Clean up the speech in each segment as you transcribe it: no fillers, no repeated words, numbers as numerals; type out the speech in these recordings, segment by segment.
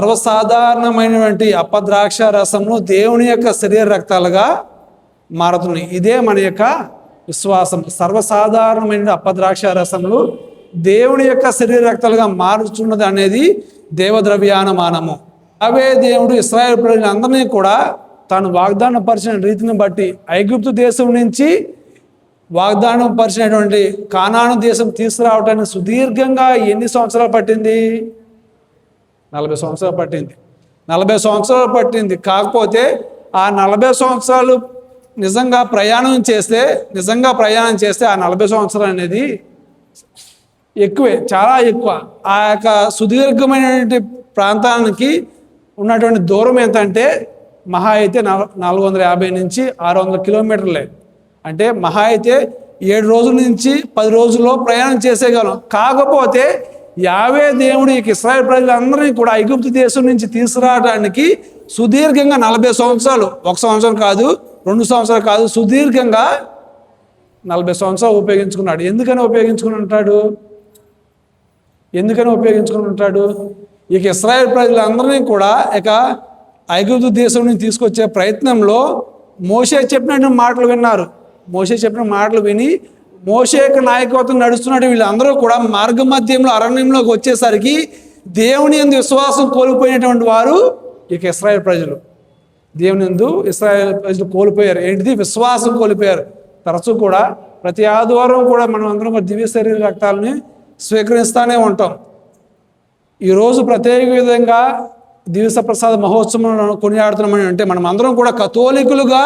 సర్వసాధారణమైనటువంటి అపద్రాక్ష రసమును దేవుని యొక్క శరీర రక్తాలుగా మారుతున్నాయి. ఇదే మన యొక్క విశ్వాసం. సర్వసాధారణమైన అపద్రాక్ష రసములు దేవుని యొక్క శరీర రక్తాలుగా మారుతున్నది అనేది దేవద్రవ్యానమానము. అవే దేవుడు ఇశ్రాయేలు ప్రజలందరినీ కూడా తాను వాగ్దానం పరిచిన రీతిని బట్టి ఐగుప్తు దేశం నుంచి వాగ్దానం పరిచినటువంటి కానాను దేశం తీసుకురావటానికి సుదీర్ఘంగా ఎన్ని సంవత్సరాలు పట్టింది? 40 సంవత్సరాలు పట్టింది. 40 సంవత్సరాలు పట్టింది. కాకపోతే ఆ 40 సంవత్సరాలు నిజంగా ప్రయాణం చేస్తే ఆ 40 సంవత్సరాలు అనేది ఎక్కువే, చాలా ఎక్కువ. ఆ యొక్క సుదీర్ఘమైనటువంటి ప్రాంతానికి ఉన్నటువంటి దూరం ఎంతంటే మహా అయితే 450 నుంచి 600 కిలోమీటర్లే. అంటే మహా అయితే 7 రోజుల నుంచి 10 రోజుల్లో ప్రయాణం చేసేయగలం. కాకపోతే యావే దేవుడు ఈ ఇశ్రాయేలు ప్రజలందరినీ కూడా ఐగుప్తు దేశం నుంచి తీసుకురావడానికి సుదీర్ఘంగా 40 సంవత్సరాలు, 1 సంవత్సరం కాదు, 2 సంవత్సరాలు కాదు, సుదీర్ఘంగా 40 సంవత్సరాలు ఉపయోగించుకున్నాడు. ఎందుకని ఉపయోగించుకుని ఉంటాడు? ఇక ఇశ్రాయేలు ప్రజలందరినీ కూడా ఇక ఐగుప్తు దేశం నుంచి తీసుకొచ్చే ప్రయత్నంలో మోషే చెప్పిన మాటలు విన్నారు. మోషే చెప్పిన మాటలు విని మోషే యొక్క నాయకత్వం నడుస్తున్నట్టు వీళ్ళందరూ కూడా మార్గ మధ్యంలో అరణ్యంలోకి వచ్చేసరికి దేవుని యందు విశ్వాసం కోల్పోయినటువంటి వారు ఇక ఇశ్రాయేలు ప్రజలు. దేవుని యందు ఇశ్రాయేలు ప్రజలు కోల్పోయారు. ఏంటిది? విశ్వాసం కోల్పోయారు. తరచూ కూడా ప్రతి ఆదివారం కూడా మనం అందరం దివ్య శరీర రక్తాలని స్వీకరిస్తూనే ఉంటాం. ఈరోజు ప్రత్యేక విధంగా దివ్య ప్రసాద మహోత్సవం కొనియాడుతున్నామని అంటే మనం అందరం కూడా కథోలికులుగా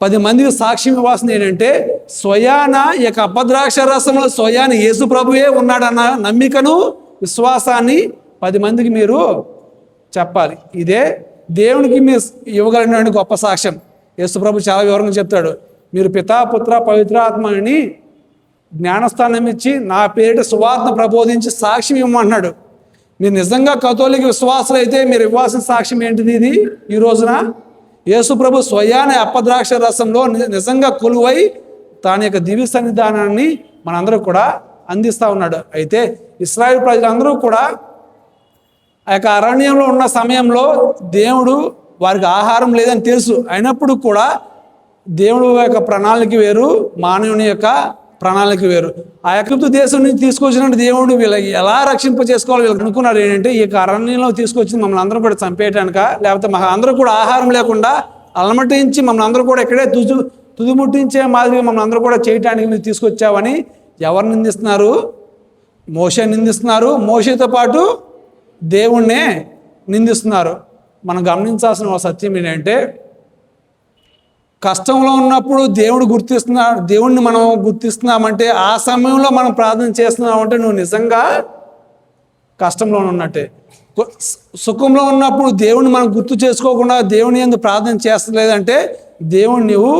10 మందికి సాక్ష్యం ఇవ్వాల్సింది ఏంటంటే స్వయాన ఈ యొక్క అపద్రాక్ష రసంలో స్వయాన యేసు ప్రభువే ఉన్నాడన్న నమ్మికను, విశ్వాసాన్ని 10 మందికి మీరు చెప్పాలి. ఇదే దేవునికి మీరు ఇవ్వగలిగిన గొప్ప సాక్ష్యం. యేసు ప్రభు చాలా వివరంగా చెప్తాడు. మీరు పితా, పుత్ర, పవిత్రాత్మని జ్ఞానస్థానం ఇచ్చి నా పేరిట సువార్త ప్రబోధించి సాక్ష్యం ఇవ్వమన్నాడు. మీరు నిజంగా కథోలిక విశ్వాసులు అయితే మీరు ఇవ్వాల్సిన సాక్ష్యం ఏంటిది? ఇది ఈ రోజున యేసు ప్రభు స్వయాన అపద్రాక్ష రసంలో నిజంగా కొలువై తాని యొక్క దివ్య సన్నిధానాన్ని మనందరూ కూడా అందిస్తూ ఉన్నాడు. అయితే ఇశ్రాయేలు ప్రజలందరూ కూడా ఆ యొక్క అరణ్యంలో ఉన్న సమయంలో దేవుడు వారికి ఆహారం లేదని తెలుసు. అయినప్పుడు కూడా దేవుడు యొక్క ప్రణాళిక వేరు, మానవుని యొక్క ప్రణాళిక వేరు. ఆ ఐగుప్తు దేశం నుంచి తీసుకొచ్చిన దేవుడు వీళ్ళకి ఎలా రక్షింప చేసుకోవాలి వీళ్ళకి అనుకున్నారు ఏంటంటే ఈ అరణ్యంలో తీసుకొచ్చి మమ్మల్ని అందరం కూడా చంపేయటానిక, లేకపోతే మా అందరూ కూడా ఆహారం లేకుండా అలమటించి మమ్మల్ని అందరూ కూడా ఇక్కడే తుదిముట్టించే మాదిరిగా మమ్మల్ని అందరూ కూడా చేయటానికి మీరు తీసుకొచ్చావని ఎవరు నిందిస్తున్నారు? మోషే నిందిస్తున్నారు. మోషేతో పాటు దేవుణ్ణే నిందిస్తున్నారు. మనం గమనించాల్సిన సత్యం ఏంటంటే కష్టంలో ఉన్నప్పుడు దేవుణ్ణి మనం గుర్తిస్తున్నామంటే ఆ సమయంలో మనం ప్రార్థన చేస్తున్నామంటే నువ్వు నిజంగా కష్టంలో ఉన్నట్టే. సుఖంలో ఉన్నప్పుడు దేవుణ్ణి మనం గుర్తు చేసుకోకుండా దేవుని యందు ప్రార్థన చేస్తలేదంటే దేవుణ్ణి నువ్వు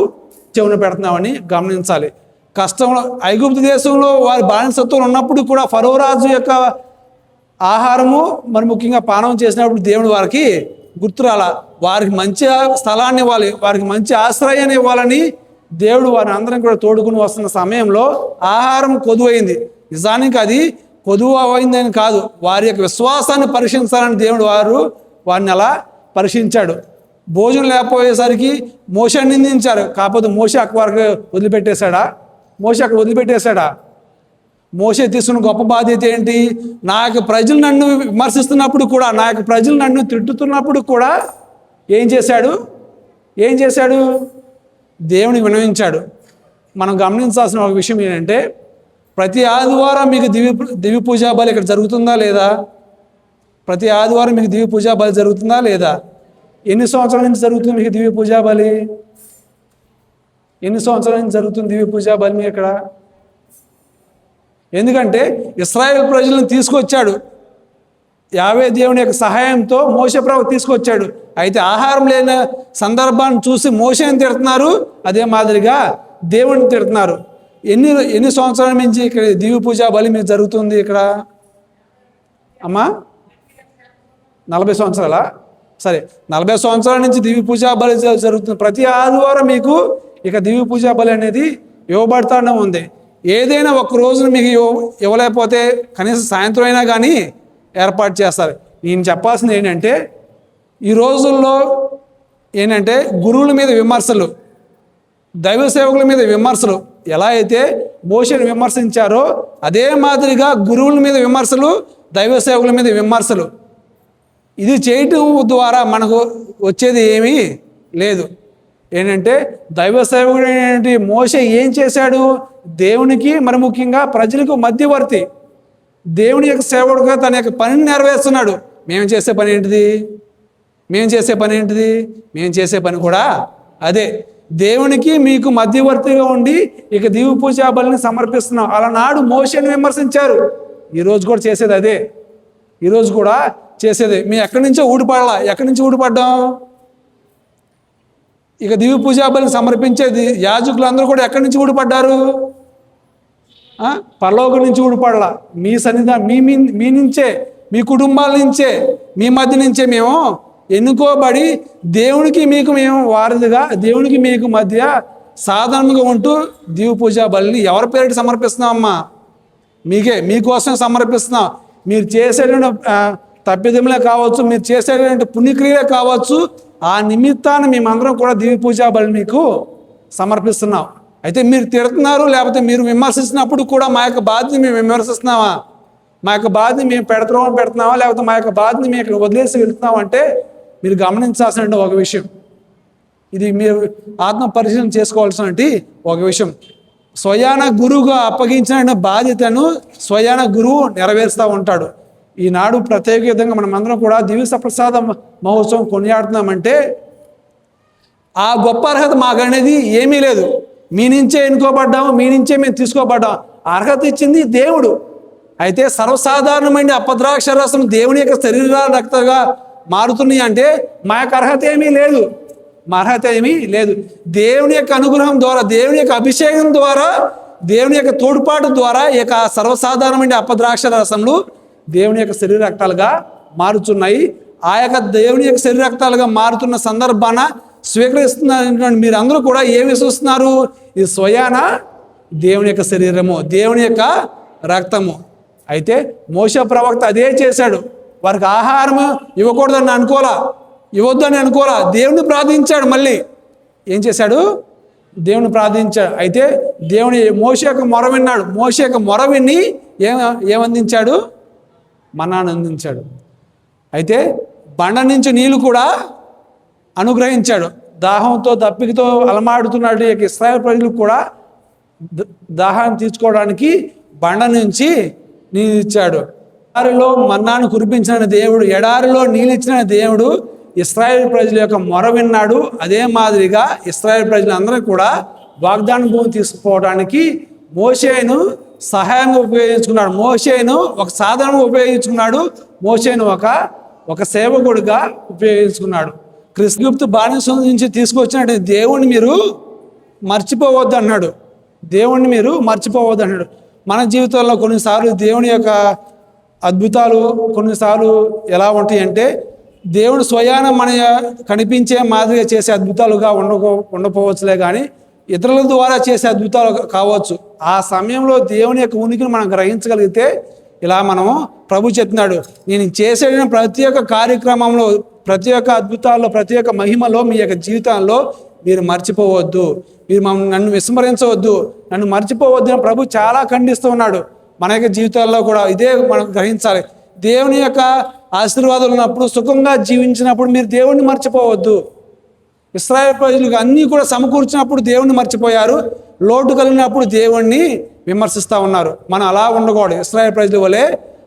చెవున పెడుతున్నావని గమనించాలి. కష్టంలో ఐగుప్తు దేశంలో వారి బానిసత్వం ఉన్నప్పుడు కూడా ఫరో రాజు యొక్క ఆహారము మరి ముఖ్యంగా పానం చేసినప్పుడు దేవుడు వారికి గుర్తురాల, వారికి మంచి స్థలాన్ని ఇవ్వాలి, వారికి మంచి ఆశ్రయాన్ని ఇవ్వాలని దేవుడు వారిని అందరం కూడా తోడుకుని వస్తున్న సమయంలో ఆహారం కొదువైంది. నిజానికి అది కొదువు అయిందని కాదు, వారి యొక్క విశ్వాసాన్ని పరీక్షించాలని దేవుడు వారిని అలా పరీక్షించాడు. భోజనం లేకపోయేసరికి మోషే నిందించారు. కాకపోతే మోషే అక్కడ వరకు వదిలిపెట్టేశాడా? మోషే తీసుకున్న గొప్ప బాధ్యత ఏంటి? నా యొక్క ప్రజలు నన్ను విమర్శిస్తున్నప్పుడు కూడా, నా యొక్క ప్రజలు నన్ను తిట్టుతున్నప్పుడు కూడా ఏం చేశాడు? దేవుని వినవించాడు. మనం గమనించాల్సిన ఒక విషయం ఏంటంటే ప్రతి ఆదివారం మీకు దివ్య పూజా బలి ఇక్కడ జరుగుతుందా లేదా? ప్రతి ఆదివారం మీకు దివ్య పూజా బలి జరుగుతుందా లేదా? ఎన్ని సంవత్సరాల నుంచి జరుగుతుంది మీకు దివ్య పూజా బలి? ఎన్ని సంవత్సరాల నుంచి జరుగుతుంది దివ్య పూజా బలి మీ ఇక్కడ? ఎందుకంటే ఇశ్రాయేలు ప్రజలను తీసుకొచ్చాడు. యావే దేవుని యొక్క సహాయంతో మోషే ప్రభు తీసుకొచ్చాడు. అయితే ఆహారం లేని సందర్భాన్ని చూసి మోషేని తిడుతున్నారు, అదే మాదిరిగా దేవుడిని తిడుతున్నారు. ఎన్ని సంవత్సరాల నుంచి ఇక్కడ దివ్య పూజా బలి మీకు జరుగుతుంది ఇక్కడ అమ్మా? 40 సంవత్సరాలా? సరే, 40 సంవత్సరాల నుంచి దివ్య పూజా బలి జరుగుతుంది. ప్రతి ఆదివారం మీకు ఇక దివ్య పూజా బలి అనేది ఇవ్వబడతానే ఉంది. ఏదైనా ఒక రోజున మీకు ఇవ్వలేకపోతే కనీసం సాయంత్రం అయినా కానీ ఏర్పాటు చేస్తారు. నేను చెప్పాల్సింది ఏంటంటే ఈ రోజుల్లో ఏంటంటే గురువుల మీద విమర్శలు, దైవ సేవకుల మీద విమర్శలు ఎలా అయితే మోషేను విమర్శించారో అదే మాదిరిగా గురువుల మీద విమర్శలు, దైవ సేవకుల మీద విమర్శలు. ఇది చేయటం ద్వారా మనకు వచ్చేది ఏమీ లేదు. ఏంటంటే దైవ సేవకుడు ఏంటి, మోషే ఏం చేశాడు, దేవునికి మరి ముఖ్యంగా ప్రజలకు మధ్యవర్తి, దేవుని యొక్క సేవకుడుగా తన యొక్క పనిని నెరవేరుస్తున్నాడు. మేము చేసే పని ఏంటిది? మేము చేసే పని కూడా అదే, దేవునికి మీకు మధ్యవర్తిగా ఉండి ఇక దివ్య పూజా బలిని సమర్పిస్తున్నాం. అలనాడు మోషేను విమర్శించారు, ఈరోజు కూడా చేసేది అదే. ఈరోజు కూడా చేసేది మేము ఎక్కడి నుంచో ఊడిపడాలా. ఎక్కడి నుంచి ఊడిపడ్డాం? ఇక దివ్య పూజా బలిని సమర్పించేది యాజకులందరూ కూడా ఎక్కడి నుంచి ఊడిపడ్డారు? పరలోకం నుంచి ఊడిపడాల. మీ సన్నిధానం మీ నుంచే, మీ కుటుంబాల నుంచే, మీ మధ్య నుంచే మేము ఎన్నుకోబడి దేవునికి మీకు మేము వారధిగా, దేవునికి మీకు మధ్య సాధారణంగా ఉంటూ దివ్య పూజా బలిని ఎవరి పేరిట సమర్పిస్తున్నామమ్మా? మీకోసం సమర్పిస్తున్నాం. మీరు చేసేటువంటి తప్పిదములే కావచ్చు, మీరు చేసేటువంటి పుణ్యక్రియలే కావచ్చు, ఆ నిమిత్తాన్ని మేమందరం కూడా దివ్య పూజా బలిని మీకు సమర్పిస్తున్నాం. అయితే మీరు తిడుతున్నారు, లేకపోతే మీరు విమర్శిస్తున్నప్పుడు కూడా మా యొక్క బాధ్యత మేము విమర్శిస్తున్నామా? మా యొక్క బాధ్యత మేము పెడుతున్నామా? లేకపోతే మా యొక్క బాధ్యత మేము ఇక్కడ వదిలేసి వెళ్తున్నాం అంటే మీరు గమనించాల్సిన ఒక విషయం. ఇది మీరు ఆత్మ పరిశీలన చేసుకోవాల్సిన ఒక విషయం. స్వయాన గురువుగా అప్పగించిన బాధ్యతను స్వయాన గురువు నెరవేరుస్తూ ఉంటాడు. ఈనాడు ప్రత్యేక విధంగా మనమందరం కూడా దివ్య సప్రసాద మహోత్సవం కొనియాడుతున్నామంటే ఆ గొప్ప అర్హత మాకనేది ఏమీ లేదు. మీ నుంచే ఎన్నుకోబడ్డాము, మీ నుంచే మేము తీసుకోబడ్డాం. అర్హత ఇచ్చింది దేవుడు. అయితే సర్వసాధారణమైన అపద్రాక్ష రసం దేవుని యొక్క శరీర రక్తగా మారుతున్నాయి అంటే మా యొక్క అర్హత ఏమీ లేదు. మా అర్హత ఏమీ లేదు. దేవుని యొక్క అనుగ్రహం ద్వారా, దేవుని యొక్క అభిషేకం ద్వారా, దేవుని యొక్క తోడ్పాటు ద్వారా ఈ యొక్క సర్వసాధారణమైన అపద్రాక్ష రసములు దేవుని యొక్క శరీర రక్తాలుగా మారుతున్నాయి. ఆ యొక్క దేవుని యొక్క శరీర రక్తాలుగా మారుతున్న సందర్భాన స్వీకరిస్తున్నటువంటి మీరందరూ కూడా ఏమి విశ్వసిస్తున్నారు? ఇది స్వయాన దేవుని యొక్క శరీరము, దేవుని యొక్క రక్తము. అయితే మోషే ప్రవక్త అదే చేశాడు. వారికి ఆహారం ఇవ్వకూడదని అనుకోలా, ఇవ్వద్దని అనుకోలా, దేవుని ప్రార్థించాడు. మళ్ళీ ఏం చేశాడు? దేవుని ప్రార్థించాడు. అయితే దేవుని మోషే యొక్క మొర విన్నాడు. మోషే యొక్క మొర విని ఏమందించాడు? మన్నాను అందించాడు. అయితే బండ నుంచి నీళ్లు కూడా అనుగ్రహించాడు. దాహంతో దప్పికతో అలమాడుతున్నట్టు ఇశ్రాయేలు ప్రజలకు కూడా దాహాన్ని తీర్చుకోవడానికి బండ నుంచి నీళ్ళు ఇచ్చాడు. ఎడారిలో మన్నాను కురిపించిన దేవుడు, ఎడారిలో నీళ్ళు ఇచ్చిన దేవుడు ఇశ్రాయేలు ప్రజల యొక్క మొర విన్నాడు. అదే మాదిరిగా ఇశ్రాయేలు ప్రజలందరూ కూడా వాగ్దాన భూమి తీసుకుపోవడానికి మోషేను సహాయంగా ఉపయోగించుకున్నాడు. మోషేను ఒక సాధనంగా ఉపయోగించుకున్నాడు. మోషేను ఒక సేవకుడిగా ఉపయోగించుకున్నాడు. క్రిస్గుప్తు బానిసం నుంచి తీసుకొచ్చినట్టు దేవుణ్ణి మీరు మర్చిపోవద్దు అన్నాడు. దేవుణ్ణి మీరు మర్చిపోవద్దు అన్నాడు. మన జీవితంలో కొన్నిసార్లు దేవుని యొక్క అద్భుతాలు కొన్నిసార్లు ఎలా ఉంటాయి అంటే దేవుడు స్వయాన మన కనిపించే మాదిరిగా చేసే అద్భుతాలుగా ఉండకపోవచ్చులే, కానీ ఇతరుల ద్వారా చేసే అద్భుతాలు కావచ్చు. ఆ సమయంలో దేవుని యొక్క ఉనికిని మనం గ్రహించగలిగితే ఇలా మనము ప్రభు చెప్తున్నాడు, నేను చేసే ప్రతి ఒక్క కార్యక్రమంలో, ప్రతి ఒక్క అద్భుతాల్లో, ప్రతి ఒక్క మహిమలో మీ యొక్క జీవితాల్లో మీరు మర్చిపోవద్దు, మీరు నన్ను విస్మరించవద్దు, నన్ను మర్చిపోవద్దు అని ప్రభు చాలా ఖండిస్తూ ఉన్నాడు. మన యొక్క జీవితాల్లో కూడా ఇదే మనం గ్రహించాలి. దేవుని యొక్క ఆశీర్వాదాలు ఉన్నప్పుడు, సుఖంగా జీవించినప్పుడు మీరు దేవుణ్ణి మర్చిపోవద్దు. ఇశ్రాయేలు ప్రజలకు అన్నీ కూడా సమకూర్చినప్పుడు దేవుణ్ణి మర్చిపోయారు, లోటు కలిగినప్పుడు దేవుణ్ణి విమర్శిస్తూ ఉన్నారు. మనం అలా ఉండకూడదు, ఇశ్రాయేలు ప్రజల వలె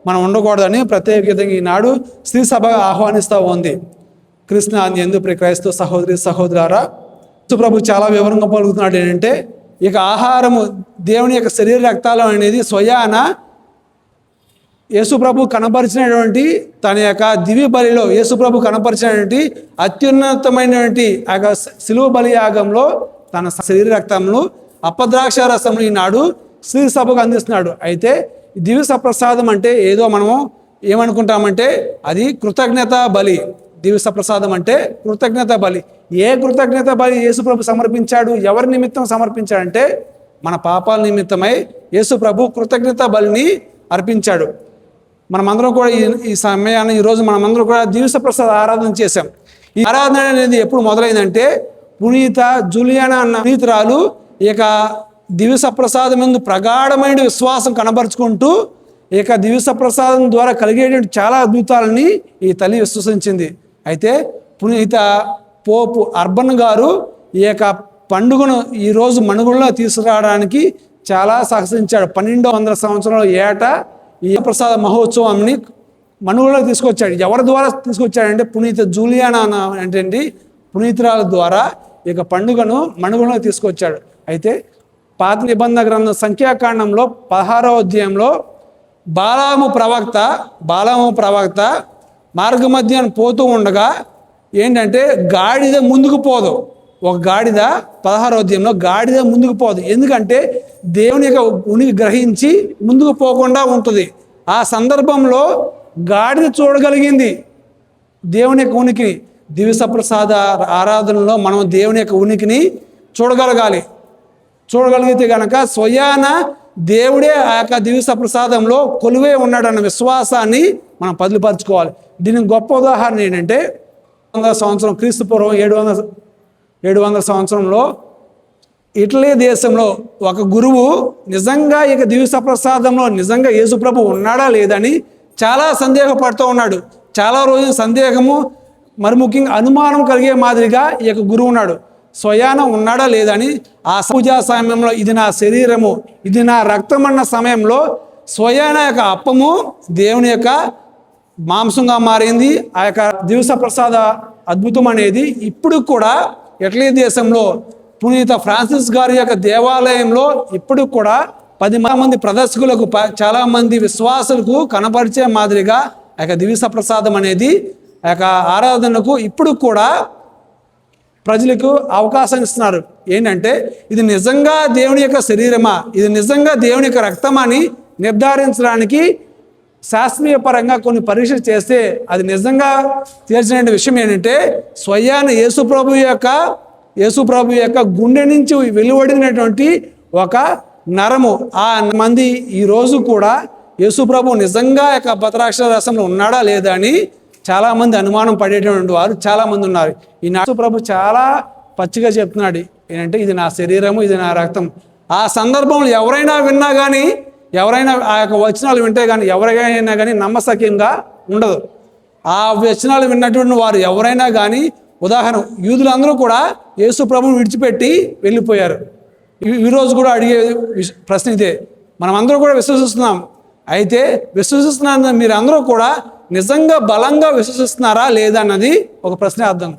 మనం ఉండకూడదని ప్రత్యేక విధంగా ఈనాడు స్త్రీ సభ ఆహ్వానిస్తూ ఉంది. కృష్ణ ఎందు క్రైస్తవ సహోదరి సహోదరారా, ప్రభు చాలా వివరంగా పలుకుతున్నాడు. ఏంటంటే ఇక ఆహారము దేవుని యొక్క శరీర రక్తాలు అనేది స్వయాన యేసుప్రభు కనపరిచినటువంటి తన యొక్క దివ్య బలిలో యేసుప్రభు కనపరిచినటువంటి అత్యున్నతమైనటువంటి ఆ యొక్క శిలువ బలియాగంలో తన శరీర రక్తమును అపద్రాక్ష రసమును ఈనాడు శ్రీ సభకు అందిస్తున్నాడు. అయితే దివ్య సప్రసాదం అంటే ఏదో మనము ఏమనుకుంటామంటే అది కృతజ్ఞత బలి. దివ్య సప్రసాదం అంటే కృతజ్ఞత బలి. ఏ కృతజ్ఞత బలి యేసుప్రభు సమర్పించాడు? ఎవరి నిమిత్తం సమర్పించాడంటే మన పాపాల నిమిత్తమై యేసుప్రభు కృతజ్ఞత బలిని అర్పించాడు. మనమందరం కూడా ఈ సమయాన్ని ఈరోజు మనమందరం కూడా దివ్య ప్రసాద ఆరాధన చేశాం. ఈ ఆరాధన అనేది ఎప్పుడు మొదలైందంటే పునీత జూలియానా అన్న పునీతురాలు ఇక దివ్య ప్రసాదం ముందు ప్రగాఢమైన విశ్వాసం కనబరుచుకుంటూ ఇక దివ్య ప్రసాదం ద్వారా కలిగేటువంటి చాలా అద్భుతాలని ఈ తల్లి విశ్వసించింది. అయితే పునీత పోపు అర్బన్ గారు ఈ యొక్క పండుగను ఈరోజు మనుగడలో తీసుకురావడానికి చాలా సహకరించాడు. 1200 సంవత్సరంలో ఏటా ఈ ప్రసాద మహోత్సవాన్ని మనుగడలో తీసుకొచ్చాడు. ఎవరి ద్వారా తీసుకొచ్చాడంటే పునీత జూలియానా అంటే పునీతురాల ద్వారా ఈ యొక్క పండుగను మనుగడలో తీసుకొచ్చాడు. అయితే పాత నిబంధన గ్రంథం సంఖ్యాకాండంలో 16వ అధ్యాయంలో బాలాము ప్రవక్త మార్గమధ్యాన్ని పోతూ ఉండగా ఏంటంటే గాడిద ముందుకు పోదు. ఒక గాడిద 16వ అధ్యాయంలో గాడిద ముందుకు పోదు. ఎందుకంటే దేవుని యొక్క ఉనికి గ్రహించి ముందుకు పోకుండా ఉంటుంది. ఆ సందర్భంలో గాడిద చూడగలిగింది దేవుని యొక్క ఉనికిని. దివ్య ప్రసాద ఆరాధనలో మనం దేవుని యొక్క ఉనికిని చూడగలిగితే కనుక స్వయాన దేవుడే ఆ యొక్క దివ్య ప్రసాదంలో కొలువే ఉన్నాడన్న విశ్వాసాన్ని మనం పదిలిపరచుకోవాలి. దీనికి గొప్ప ఉదాహరణ ఏంటంటే 700 సంవత్సరం క్రీస్తు పూర్వం 700 సంవత్సరంలో ఇటలీ దేశంలో ఒక గురువు నిజంగా ఇక దివ్య ప్రసాదంలో నిజంగా యేసుప్రభు ఉన్నాడా లేదని చాలా సందేహపడుతూ ఉన్నాడు. చాలా రోజులు సందేహము, మరి ముఖ్యంగా అనుమానం కలిగే మాదిరిగా ఈ యొక్క గురువు ఉన్నాడు. స్వయాన ఉన్నాడా లేదని ఆ పూజా సమయంలో ఇది నా శరీరము, ఇది నా రక్తం అన్న సమయంలో స్వయాన యొక్క అప్పము దేవుని యొక్క మాంసంగా మారింది. ఆ యొక్క దివ్య ప్రసాద అద్భుతం అనేది ఇప్పుడు కూడా ఇటలీ దేశంలో పునీత ఫ్రాన్సిస్ గారి యొక్క దేవాలయంలో ఇప్పుడు కూడా 10 మంది ప్రదర్శకులకు చాలామంది విశ్వాసులకు కనపరిచే మాదిరిగా ఆ యొక్క దివ్య ప్రసాదం అనేది ఆ యొక్క ఆరాధనకు ఇప్పుడు కూడా ప్రజలకు అవకాశం ఇస్తున్నారు. ఏంటంటే ఇది నిజంగా దేవుని యొక్క శరీరమా, ఇది నిజంగా దేవుని యొక్క రక్తమా అని నిర్ధారించడానికి శాస్త్రీయ పరంగా కొన్ని పరీక్షలు చేస్తే అది నిజంగా తెలిసిన విషయం ఏంటంటే స్వయాన యేసుప్రభు యొక్క గుండె నుంచి వెలువడినటువంటి ఒక నరము. ఆ మంది ఈరోజు కూడా యేసుప్రభు నిజంగా యొక్క బతరాక్ష రసంలో ఉన్నాడా లేదా అని చాలామంది అనుమానం పడేటువంటి వారు చాలామంది ఉన్నారు. ఈ యేసుప్రభు చాలా పచ్చిగా చెప్తున్నాడు ఏంటంటే ఇది నా శరీరము, ఇది నా రక్తం. ఆ సందర్భంలో ఎవరైనా విన్నా కానీ, ఎవరైనా ఆ యొక్క వచనాలు వింటే కానీ ఎవరైనా కానీ నమ్మశక్యంగా ఉండదు. ఆ వచనాలు విన్నటువంటి వారు ఎవరైనా కానీ, ఉదాహరణ యూదులందరూ కూడా యేసు ప్రభువుని విడిచిపెట్టి వెళ్ళిపోయారు. ఈరోజు కూడా అడిగే ప్రశ్న ఇదే. మనం అందరూ కూడా విశ్వసిస్తున్నాం. అయితే విశ్వసిస్తున్న మీరు అందరూ కూడా నిజంగా బలంగా విశ్వసిస్తున్నారా లేదా అన్నది ఒక ప్రశ్న అర్థం.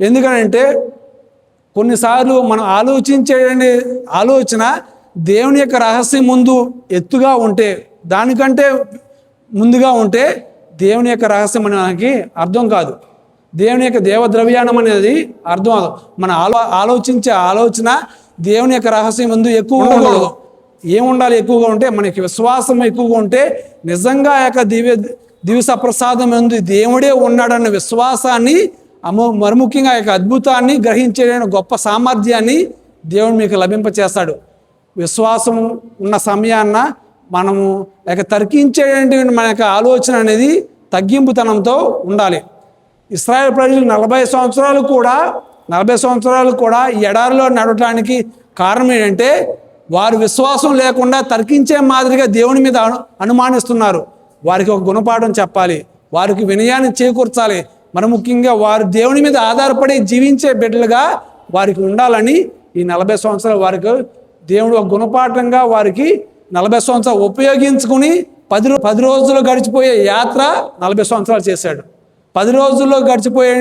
ఎందుకంటే కొన్నిసార్లు మనం ఆలోచన దేవుని యొక్క రహస్యం ముందు ఎత్తుగా ఉంటే, దానికంటే ముందుగా ఉంటే దేవుని యొక్క రహస్యం మనకి అర్థం కాదు. దేవుని యొక్క దేవద్రవ్యానం అనేది అర్థం కాదు. మన ఆలోచించే ఆలోచన దేవుని యొక్క రహస్యం ముందు ఎక్కువగా ఉండదు. ఏముండాలి? ఎక్కువగా ఉంటే మనకి విశ్వాసం ఎక్కువగా ఉంటే నిజంగా ఆ యొక్క దివ్య ప్రసాదం ముందు దేవుడే ఉన్నాడన్న విశ్వాసాన్ని మరి ముఖ్యంగా ఆ యొక్క అద్భుతాన్ని గ్రహించే గొప్ప సామర్థ్యాన్ని దేవుడు మీకు లభింపచేస్తాడు. విశ్వాసం ఉన్న సమయాన్న మనము తర్కించేటువంటి మన యొక్క ఆలోచన అనేది తగ్గింపుతనంతో ఉండాలి. ఇశ్రాయేలు ప్రజలు 40 సంవత్సరాలు కూడా ఈ ఎడారిలో నడవటానికి కారణం ఏంటంటే వారు విశ్వాసం లేకుండా తర్కించే మాదిరిగా దేవుని మీద అనుమానిస్తున్నారు. వారికి ఒక గుణపాఠం చెప్పాలి, వారికి వినయాన్ని చేకూర్చాలి. మరి ముఖ్యంగా వారు దేవుని మీద ఆధారపడి జీవించే బిడ్డలుగా వారికి ఉండాలని ఈ 40 సంవత్సరాలు వారికి దేవుడు ఒక గుణపాఠంగా వారికి 40 సంవత్సరాలు ఉపయోగించుకుని 10 రోజులు గడిచిపోయే యాత్ర 40 సంవత్సరాలు చేశాడు. 10 రోజుల్లో గడిచిపోయే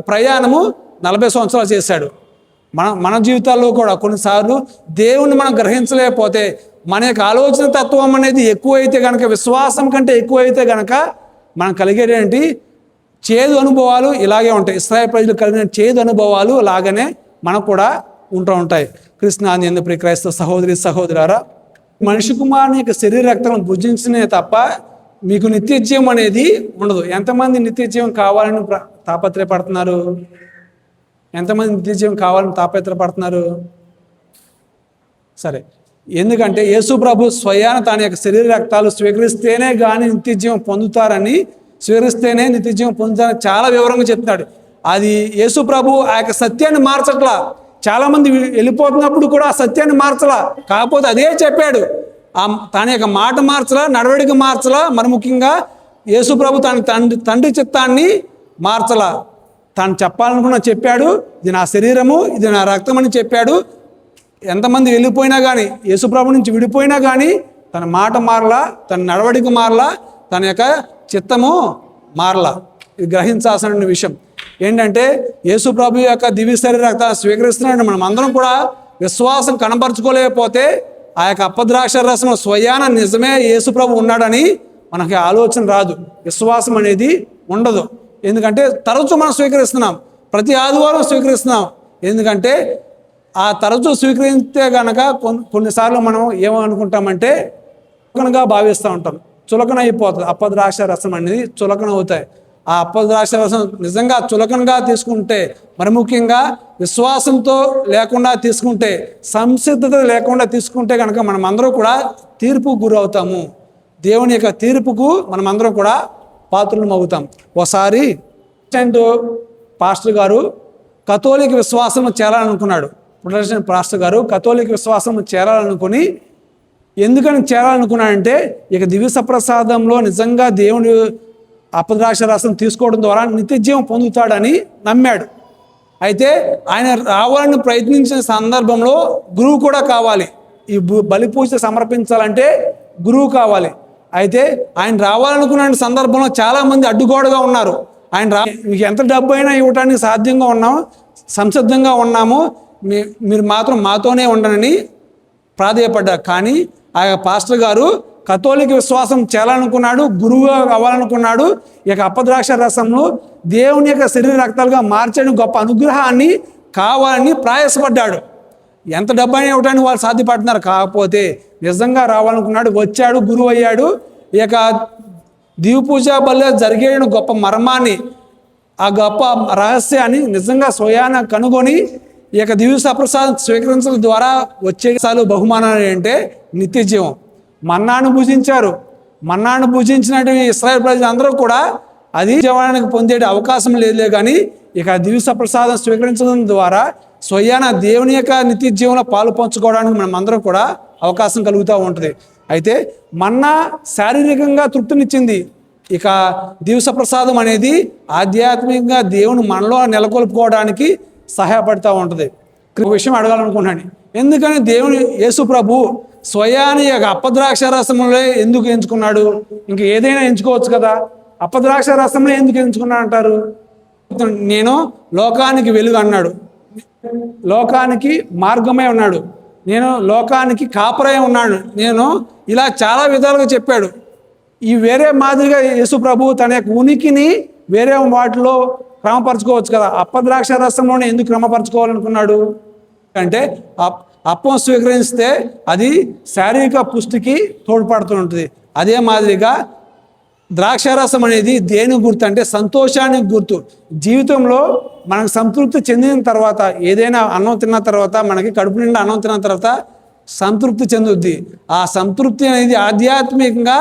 ప్రయాణము 40 సంవత్సరాలు చేశాడు. మన జీవితాల్లో కూడా కొన్నిసార్లు దేవుని మనం గ్రహించలేకపోతే, మన యొక్క ఆలోచన తత్వం అనేది ఎక్కువైతే కనుక, విశ్వాసం కంటే ఎక్కువైతే కనుక మనం కలిగేటువంటి చేదు అనుభవాలు ఇలాగే ఉంటాయి. ఇశ్రాయేలు ప్రజలు కలిగిన చేదు అనుభవాలు లాగానే మనకు కూడా ఉంటూ ఉంటాయి. కృష్ణాన్ని ఎందుకు ప్రియ క్రైస్తవ సహోదరులారా, మనిషి కుమారుని యొక్క శరీర రక్తం భుజించినే తప్ప మీకు నిత్యజీవం అనేది ఉండదు. ఎంతమంది నిత్యజీవం కావాలని తాపత్రయపడుతున్నారు? ఎంతమంది నిత్యజీవం కావాలని తాపత్రయపడుతున్నారు? సరే, ఎందుకంటే యేసు ప్రభు స్వయాన తన యొక్క శరీర రక్తాలు స్వీకరిస్తేనే కానీ నిత్యజీవం పొందుతారని, స్వీకరిస్తేనే నిత్యజీవం పొందుతారని చాలా వివరంగా చెప్తున్నాడు. అది యేసు ప్రభు ఆ యొక్క సత్యాన్ని మార్చట్లా. చాలామంది వెళ్ళిపోతున్నప్పుడు కూడా ఆ సత్యాన్ని మార్చలా, కాకపోతే అదే చెప్పాడు. తన యొక్క మాట మార్చలా, నడవడిక మార్చలా, మరి ముఖ్యంగా యేసు ప్రభు తన తండ్రి చిత్తాన్ని మార్చలా. తాను చెప్పాలనుకున్న చెప్పాడు, ఇది నా శరీరము, ఇది నా రక్తం అని చెప్పాడు. ఎంతమంది వెళ్ళిపోయినా కానీ, యేసుప్రభు నుంచి విడిపోయినా కానీ తన మాట మారలా, తన నడవడిక మారలా, తన యొక్క చిత్తము మారలా. ఇది గ్రహించాల్సిన విషయం ఏంటంటే యేసుప్రభు యొక్క దివ్య శరీర రక్తాన్ని స్వీకరిస్తున్నాడు. మనం అందరం కూడా విశ్వాసం కనపరుచుకోలేకపోతే ఆ యొక్క అప్పద్రాక్ష రసం స్వయాన నిజమే యేసుప్రభు ఉన్నాడని మనకి ఆలోచన రాదు, విశ్వాసం అనేది ఉండదు. ఎందుకంటే తరచూ మనం స్వీకరిస్తున్నాం, ప్రతి ఆదివారం స్వీకరిస్తున్నాం. ఎందుకంటే ఆ తరచూ స్వీకరిస్తే కనుక కొన్నిసార్లు మనం ఏమనుకుంటామంటే చులకనగా భావిస్తూ ఉంటాం. చులకన అయిపోతుంది. అప్పద్రాక్ష రసం అనేది చులకన అవుతాయి. ఆ అప్పద్రాక్ష రసం నిజంగా చులకనగా తీసుకుంటే, మరి ముఖ్యంగా విశ్వాసంతో లేకుండా తీసుకుంటే, సంసిద్ధత లేకుండా తీసుకుంటే కనుక మనం అందరూ కూడా తీర్పుకు గురవుతాము. దేవుని యొక్క తీర్పుకు మనం అందరం కూడా పాత్రలు అవుతాం. ఒకసారి పాస్టర్ గారు కథోలిక విశ్వాసం చేరాలనుకున్నాడు. ప్రొటెస్టెంట్ పాస్టర్ గారు కథోలిక విశ్వాసం చేరాలనుకుని, ఎందుకని చేరాలనుకున్నాడంటే ఇక దివ్య సప్రసాదంలో నిజంగా దేవుని అప్పద్రాక్ష రసం తీసుకోవడం ద్వారా నిత్యజీవం పొందుతాడని నమ్మాడు. అయితే ఆయన రావాలని ప్రయత్నించిన సందర్భంలో గురువు కూడా కావాలి. ఈ బలి పూజ సమర్పించాలంటే గురువు కావాలి. అయితే ఆయన రావాలనుకున్న సందర్భంలో చాలామంది అడ్డుగోడగా ఉన్నారు. ఆయన మీకు ఎంత డబ్బు అయినా ఇవ్వటానికి సాధ్యంగా ఉన్నాము, సంసిద్ధంగా ఉన్నాము, మీరు మాత్రం మాతోనే ఉండనని ప్రాధేయపడ్డారు. కానీ ఆ పాస్టర్ గారు కథోలిక విశ్వాసం చేయాలనుకున్నాడు, గురువుగా అవ్వాలనుకున్నాడు. ఇక అప్పద్రాక్ష రసంను దేవుని యొక్క శరీర రక్తాలుగా మార్చని గొప్ప అనుగ్రహాన్ని కావాలని ప్రయాసపడ్డాడు. ఎంత డబ్బు అయినా ఇవ్వడానికి వాళ్ళు సాధ్యపడుతున్నారు. కాకపోతే నిజంగా రావాలనుకున్నాడు, వచ్చాడు, గురువు అయ్యాడు. ఈ యొక్క దివ్య పూజ బల్ల జరిగే గొప్ప మర్మాన్ని, ఆ గొప్ప రహస్యాన్ని నిజంగా స్వయాన కనుగొని ఈ యొక్క దివ్య సప్రసాదం స్వీకరించడం ద్వారా వచ్చే బహుమానాలు అంటే నిత్య జీవం. మన్నాను భుజించారు. మన్నాను భుజించినటువంటి ఇశ్రాయేలు ప్రజలందరూ కూడా అది జీవానికి పొందే అవకాశం లేదులే, కానీ ఇక దివ్య సప్రసాదం స్వీకరించడం ద్వారా స్వయాన దేవుని యొక్క నిత్య జీవంలో పాలు పంచుకోవడానికి మనం అందరం కూడా అవకాశం కలుగుతూ ఉంటుంది. అయితే మన్నా శారీరకంగా తృప్తినిచ్చింది. ఇక దివ్య సప్రసాదం అనేది ఆధ్యాత్మికంగా దేవుని మనలో నెలకొల్పుకోవడానికి సహాయపడుతూ ఉంటుంది. ఒక విషయం అడగాలనుకున్నాను, ఎందుకని దేవుని యేసు ప్రభు స్వయాని యొక్క అప్పద్రాక్ష రసంలో ఎందుకు ఎంచుకున్నాడు? ఇంక ఏదైనా ఎంచుకోవచ్చు కదా, అప్పద్రాక్ష రసంలో ఎందుకు ఎంచుకున్నాడు అంటారు? నేను లోకానికి వెలుగు అన్నాడు, లోకానికి మార్గమే ఉన్నాడు, నేను లోకానికి కాపరై ఉన్నాడు, నేను ఇలా చాలా విధాలుగా చెప్పాడు. ఈ వేరే మాదిరిగా యేసు ప్రభు తన యొక్క ఉనికిని వేరే వాటిలో క్రమపరచుకోవచ్చు కదా, అప్పద్రాక్ష రసంలోనే ఎందుకు క్రమపరచుకోవాలనుకున్నాడు అంటే అప్పం స్వీకరిస్తే అది శారీరక పుష్టికి తోడ్పడుతుంటుంది. అదే మాదిరిగా ద్రాక్షారసం అనేది దేని గుర్తు అంటే సంతోషానికి గుర్తు. జీవితంలో మనకు సంతృప్తి చెందిన తర్వాత, ఏదైనా అన్నం తిన్న తర్వాత, మనకి కడుపు నిండా అన్నం తిన్న తర్వాత సంతృప్తి చెందుద్ది. ఆ సంతృప్తి అనేది ఆధ్యాత్మికంగా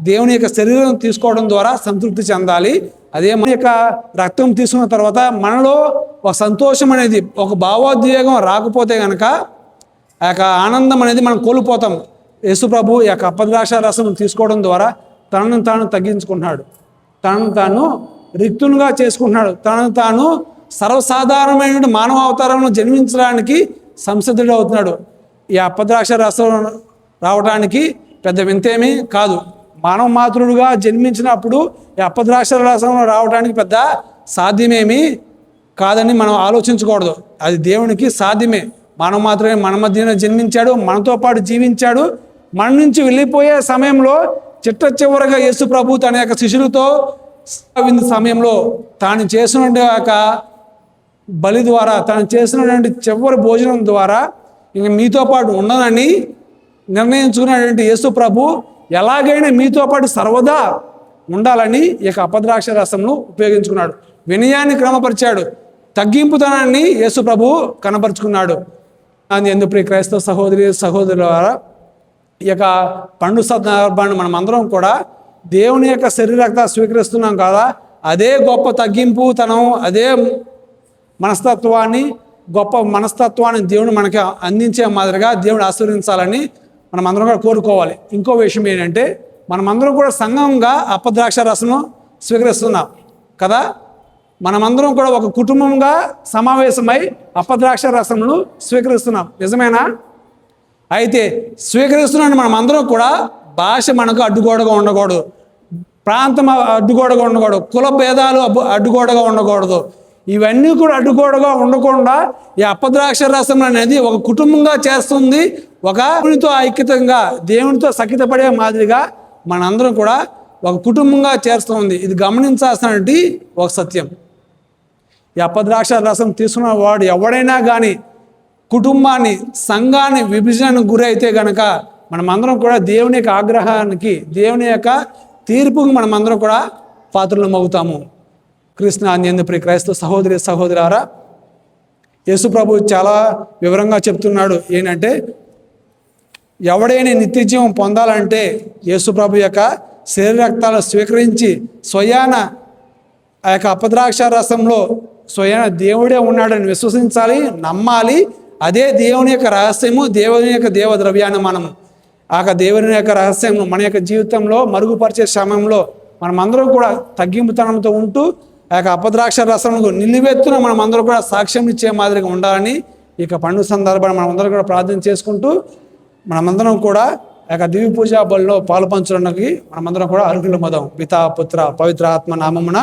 దేవుని యొక్క శరీరం తీసుకోవడం ద్వారా సంతృప్తి చెందాలి. అదే మన యొక్క రక్తం తీసుకున్న తర్వాత మనలో ఒక సంతోషం అనేది, ఒక భావోద్వేగం రాకపోతే కనుక ఆ యొక్క ఆనందం అనేది మనం కోల్పోతాం. యేసు ప్రభు ఈ యొక్క అప్పద్రాక్ష రసం తీసుకోవడం ద్వారా తనను తాను తగ్గించుకుంటున్నాడు, తనను తాను రిక్తునిగా చేసుకుంటున్నాడు, తనను తాను సర్వసాధారణమైన మానవ అవతారంలో జన్మించడానికి సంసిద్ధుడు అవుతున్నాడు. ఈ అప్పద్రాక్ష రసం రావడానికి పెద్ద వింతేమీ కాదు. మానవ మాతృడుగా జన్మించినప్పుడు ఈ అప్పద్రాక్ష రసం రావడానికి పెద్ద సాధ్యమేమీ కాదని మనం ఆలోచించకూడదు. అది దేవునికి సాధ్యమే. మానవ మాత్రమే మన మధ్యన జన్మించాడు, మనతో పాటు జీవించాడు. మన నుంచి వెళ్ళిపోయే సమయంలో చిట్ట చివరగా యేసు ప్రభు తన యొక్క శిష్యులతో సమయంలో తాను చేసినటువంటి యొక్క బలి ద్వారా, తాను చేసినటువంటి చివరి భోజనం ద్వారా ఇంక మీతో పాటు ఉండనని నిర్ణయించుకున్నటువంటి యేసు ప్రభు ఎలాగైనా మీతో పాటు సర్వదా ఉండాలని ఈ యొక్క అప్పద్రాక్ష రసంను ఉపయోగించుకున్నాడు. వినయాన్ని క్రమపరిచాడు, తగ్గింపుతనాన్ని యేసు ప్రభు కనపరుచుకున్నాడు. అందుకు ప్రియ క్రైస్తవ సహోదరి సహోదరులారా, ఈ యొక్క పండు సందర్భాన్ని మనం అందరం కూడా దేవుని యొక్క శరీరక్త స్వీకరిస్తున్నాం కదా, అదే గొప్ప తగ్గింపుతనం, అదే గొప్ప మనస్తత్వాన్ని దేవుడు మనకి అందించే మాదిరిగా దేవుడు ఆశీర్వదించాలని మనం అందరం కూడా కోరుకోవాలి. ఇంకో విషయం ఏంటంటే మనమందరం కూడా సంఘంగా అపద్రాక్ష రసము స్వీకరిస్తున్నాం కదా. మనమందరం కూడా ఒక కుటుంబంగా సమావేశమై అపద్రాక్ష రసములు స్వీకరిస్తున్నాం. నిజమేనా? అయితే స్వీకరిస్తున్నాను మనమందరం కూడా భాష మనకు అడ్డుగోడగా ఉండకూడదు, ప్రాంతం అడ్డుగోడగా ఉండకూడదు, కుల భేదాలు అడ్డుగోడగా ఉండకూడదు. ఇవన్నీ కూడా అడ్డుగోడగా ఉండకుండా ఈ అపద్రాక్ష రసం అనేది ఒక కుటుంబంగా చేస్తుంది. ఒక దేవునితో ఐక్యతంగా, దేవునితో సఖ్యతపడే మాదిరిగా మనందరం కూడా ఒక కుటుంబంగా చేస్తుంది. ఇది గమనించాల్సినటువంటి ఒక సత్యం. ఈ అపద్రాక్ష రసం తీసుకున్న వాడు ఎవడైనా కానీ కుటుంబాన్ని, సంఘాన్ని విభజనకు గురైతే గనక మనమందరం కూడా దేవుని యొక్క ఆగ్రహానికి, దేవుని యొక్క తీర్పుకు మనమందరం కూడా పాత్రలు మోగుతాము. కృష్ణ అందు ప్రియ క్రైస్తవ సహోదరి సహోదరారా, యేసు ప్రభు చాలా వివరంగా చెప్తున్నాడు. ఏంటంటే ఎవడైనా నిత్య జీవం పొందాలంటే యేసు ప్రభు యొక్క శరీరరక్తాలు స్వీకరించి స్వయాన ఆ యొక్క అపద్రాక్ష రసంలో స్వయాన దేవుడే ఉన్నాడని విశ్వసించాలి, నమ్మాలి. అదే దేవుని యొక్క రహస్యము, దేవుని యొక్క దేవద్రవ్యాన్ని మనము ఆ దేవుని యొక్క రహస్యము మన యొక్క జీవితంలో మరుగుపరిచే సమయంలో మనమందరం కూడా తగ్గింపుతనంతో ఉంటూ ఆ యొక్క అపద్రాక్ష రసముకు నిలువెత్తున మనమందరం కూడా సాక్ష్యం ఇచ్చే మాదిరిగా ఉండాలని ఇక పండుగ సందర్భాన్ని మనమందరం కూడా ప్రార్థన చేసుకుంటూ మనమందరం కూడా ఆ యొక్క దివ్య పూజా బలిలో పాలు పంచడానికి మనమందరం కూడా అర్హులమవుదాం. పితా పుత్ర పవిత్ర ఆత్మ నామమున